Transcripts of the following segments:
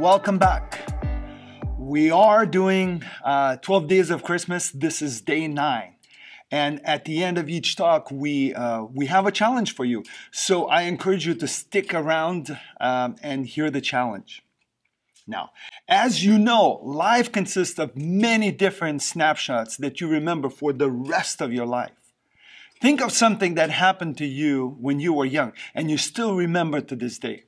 welcome back. We are doing 12 days of Christmas. This is day 9. And at the end of each talk, we have a challenge for you. So I encourage you to stick around and hear the challenge. Now, as you know, life consists of many different snapshots that you remember for the rest of your life. Think of something that happened to you when you were young and you still remember to this day.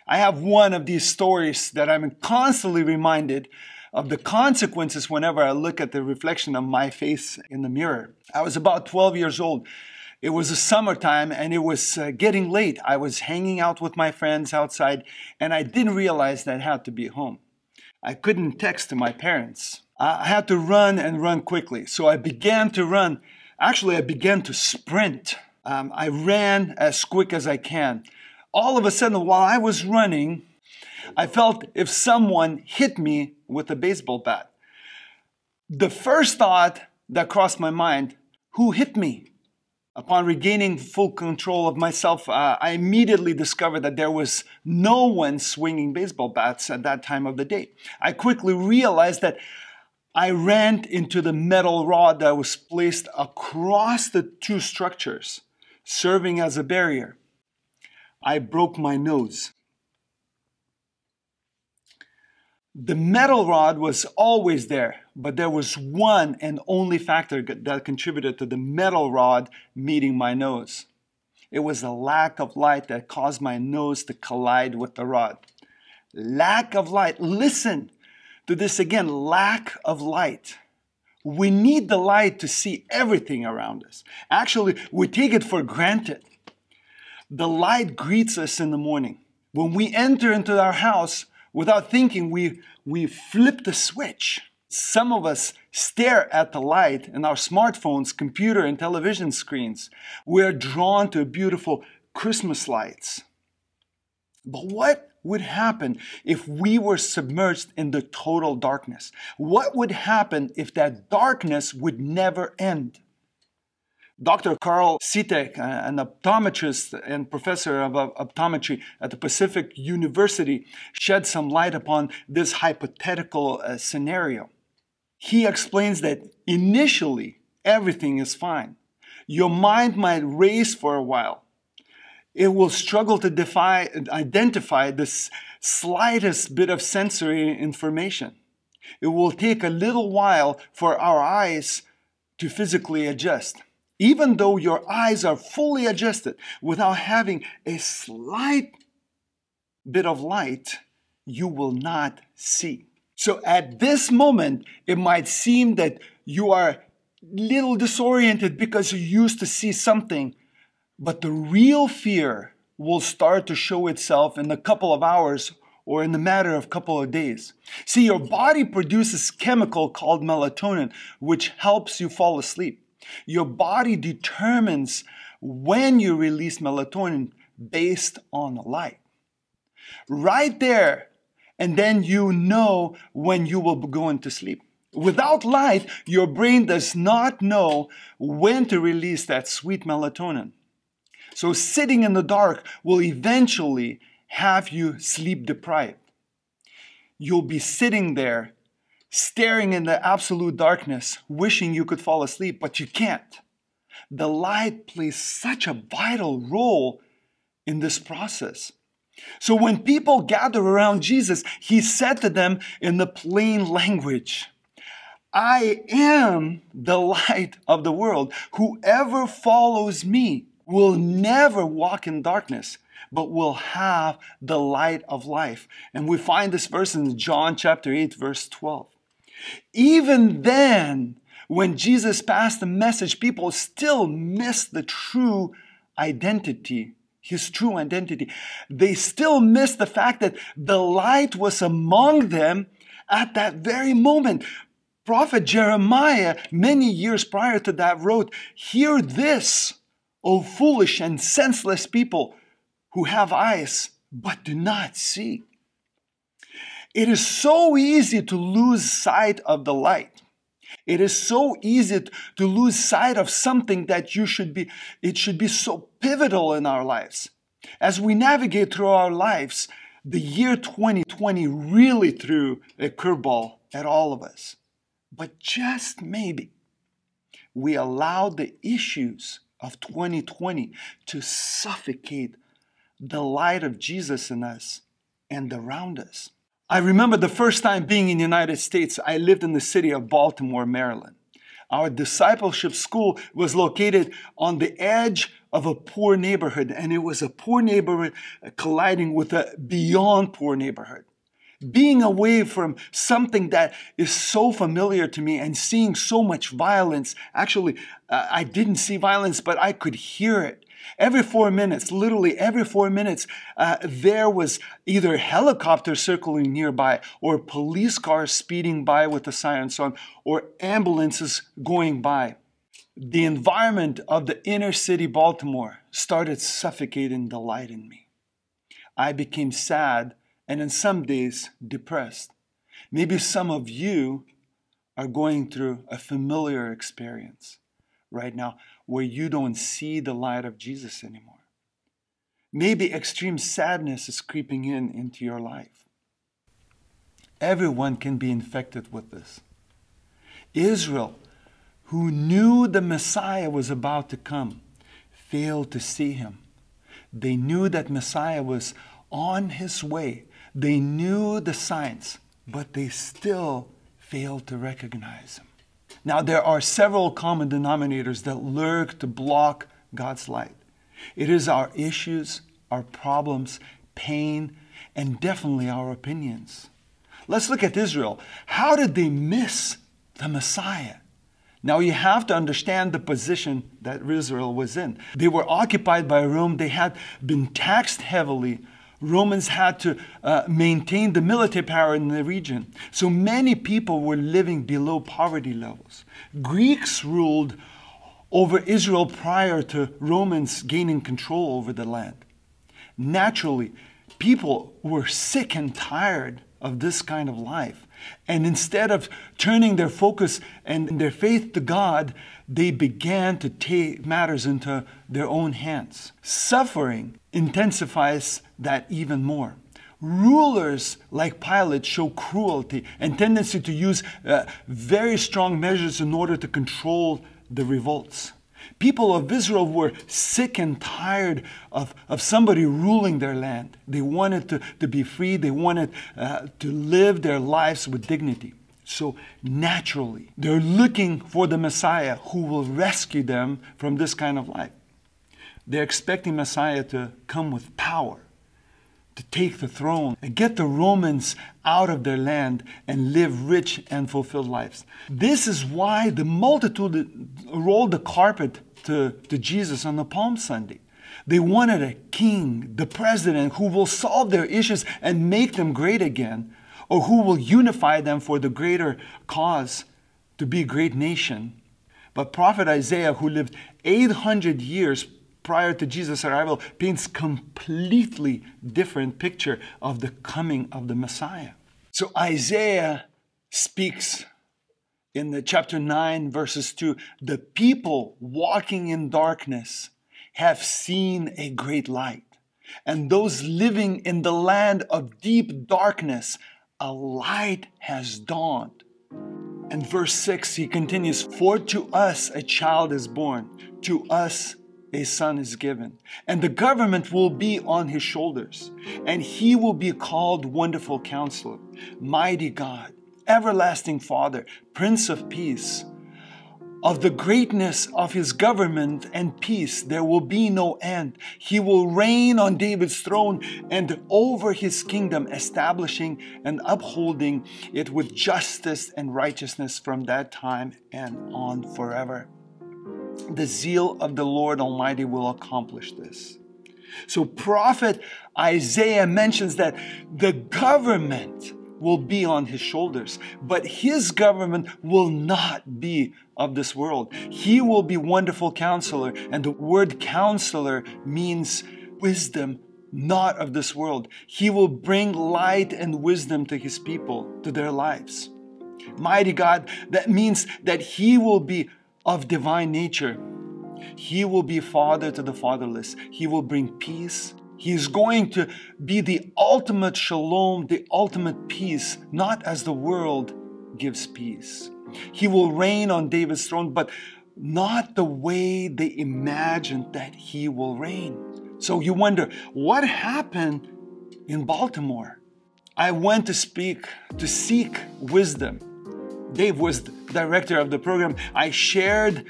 I have one of these stories that I'm constantly reminded of the consequences whenever I look at the reflection of my face in the mirror. I was about 12 years old. It was the summertime and it was getting late. I was hanging out with my friends outside and I didn't realize that I had to be home. I couldn't text to my parents. I had to run and run quickly. So I began to run. Actually, I began to sprint. I ran as quick as I can. All of a sudden, while I was running, I felt if someone hit me with a baseball bat. The first thought that crossed my mind, who hit me? Upon regaining full control of myself, I immediately discovered that there was no one swinging baseball bats at that time of the day. I quickly realized that I ran into the metal rod that was placed across the two structures, serving as a barrier. I broke my nose. The metal rod was always there, but there was one and only factor that contributed to the metal rod meeting my nose. It was a lack of light that caused my nose to collide with the rod. Lack of light. Listen to this again, lack of light. We need the light to see everything around us. Actually, we take it for granted. The light greets us in the morning. When we enter into our house, without thinking, we flip the switch. Some of us stare at the light in our smartphones, computer, and television screens. We are drawn to beautiful Christmas lights. But what would happen if we were submerged in the total darkness? What would happen if that darkness would never end? Dr. Carl Sitek, an optometrist and professor of optometry at the Pacific University, shed some light upon this hypothetical scenario. He explains that initially, everything is fine. Your mind might race for a while. It will struggle to identify the slightest bit of sensory information. It will take a little while for our eyes to physically adjust. Even though your eyes are fully adjusted, without having a slight bit of light, you will not see. So at this moment, it might seem that you are a little disoriented because you used to see something, but the real fear will start to show itself in a couple of hours or in the matter of a couple of days. See, your body produces a chemical called melatonin, which helps you fall asleep. Your body determines when you release melatonin based on light. Right there, and then you know when you will go into sleep. Without light, your brain does not know when to release that sweet melatonin. So sitting in the dark will eventually have you sleep deprived. You'll be sitting there staring in the absolute darkness, wishing you could fall asleep, but you can't. The light plays such a vital role in this process. So when people gather around Jesus, he said to them in the plain language, I am the light of the world. Whoever follows me will never walk in darkness, but will have the light of life. And we find this verse in John chapter 8, verse 12. Even then, when Jesus passed the message, people still missed the true identity, his true identity. They still missed the fact that the light was among them at that very moment. Prophet Jeremiah, many years prior to that, wrote, "Hear this, O foolish and senseless people who have eyes but do not see." It is so easy to lose sight of the light. It is so easy to lose sight of something that it should be so pivotal in our lives. As we navigate through our lives, The year 2020 really threw a curveball at all of us. But just maybe we allowed the issues of 2020 to suffocate the light of Jesus in us and around us. I remember the first time being in the United States. I lived in the city of Baltimore, Maryland. Our discipleship school was located on the edge of a poor neighborhood, and it was a poor neighborhood colliding with a beyond poor neighborhood. Being away from something that is so familiar to me and seeing so much violence, actually, I didn't see violence, but I could hear it. Every 4 minutes, literally every 4 minutes, there was either helicopters circling nearby or police cars speeding by with the sirens on or ambulances going by. The environment of the inner city Baltimore started suffocating the light in me. I became sad and in some days depressed. Maybe some of you are going through a familiar experience right now where you don't see the light of Jesus anymore. Maybe extreme sadness is creeping into your life. Everyone can be infected with this. Israel, who knew the Messiah was about to come, failed to see him. They knew that Messiah was on his way. They knew the signs, but they still failed to recognize him. Now, there are several common denominators that lurk to block God's light. It is our issues, our problems, pain, and definitely our opinions. Let's look at Israel. How did they miss the Messiah? Now, you have to understand the position that Israel was in. They were occupied by Rome. They had been taxed heavily. Romans had to maintain the military power in the region. So many people were living below poverty levels. Greeks ruled over Israel prior to Romans gaining control over the land. Naturally, people were sick and tired of this kind of life. And instead of turning their focus and their faith to God, they began to take matters into their own hands. Suffering intensifies that even more. Rulers like Pilate show cruelty and tendency to use very strong measures in order to control the revolts. People of Israel were sick and tired of somebody ruling their land. They wanted to be free. They wanted to live their lives with dignity. So naturally, they're looking for the Messiah who will rescue them from this kind of life. They're expecting Messiah to come with power, to take the throne and get the Romans out of their land and live rich and fulfilled lives. This is why the multitude rolled the carpet to Jesus on the Palm Sunday. They wanted a king, the president, who will solve their issues and make them great again, or who will unify them for the greater cause to be a great nation. But prophet Isaiah, who lived 800 years prior to Jesus' arrival, paints completely different picture of the coming of the Messiah. So Isaiah speaks in the chapter 9, verses 2, the people walking in darkness have seen a great light. And those living in the land of deep darkness, a light has dawned. And verse 6, he continues, for to us a child is born, to us a son is given, and the government will be on his shoulders, and he will be called Wonderful Counselor, Mighty God, Everlasting Father, Prince of Peace. Of the greatness of his government and peace there will be no end. He will reign on David's throne and over his kingdom, establishing and upholding it with justice and righteousness from that time and on forever. The zeal of the Lord Almighty will accomplish this. So prophet Isaiah mentions that the government will be on his shoulders, but his government will not be of this world. He will be Wonderful Counselor, and the word counselor means wisdom, not of this world. He will bring light and wisdom to his people, to their lives. Mighty God, that means that he will be of divine nature. He will be father to the fatherless. He will bring peace. He's going to be the ultimate shalom, the ultimate peace, not as the world gives peace. He will reign on David's throne, but not the way they imagined that he will reign. So you wonder, what happened in Baltimore? I went to seek wisdom. Dave was the director of the program. I shared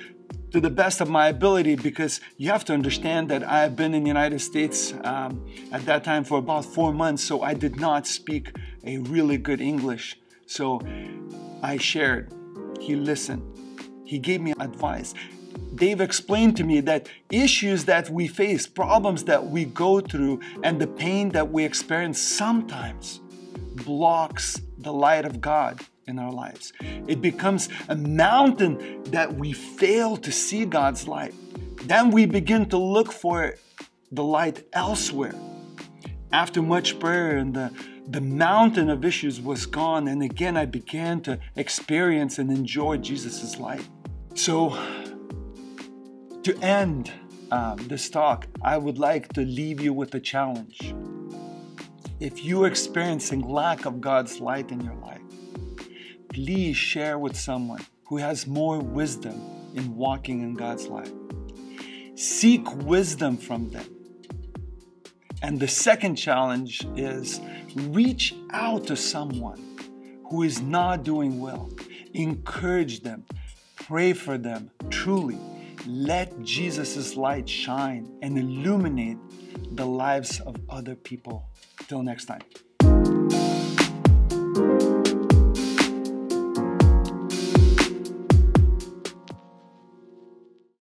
to the best of my ability, because you have to understand that I've been in the United States at that time for about 4 months, so I did not speak a really good English. So I shared. He listened. He gave me advice. Dave explained to me that issues that we face, problems that we go through, and the pain that we experience sometimes blocks the light of God in our lives. It becomes a mountain that we fail to see God's light. Then we begin to look for the light elsewhere. After much prayer, and the mountain of issues was gone, and again I began to experience and enjoy Jesus' light. So, to end this talk, I would like to leave you with a challenge. If you're experiencing lack of God's light in your life, please share with someone who has more wisdom in walking in God's light. Seek wisdom from them. And the second challenge is reach out to someone who is not doing well. Encourage them. Pray for them. Truly, let Jesus' light shine and illuminate the lives of other people. Till next time.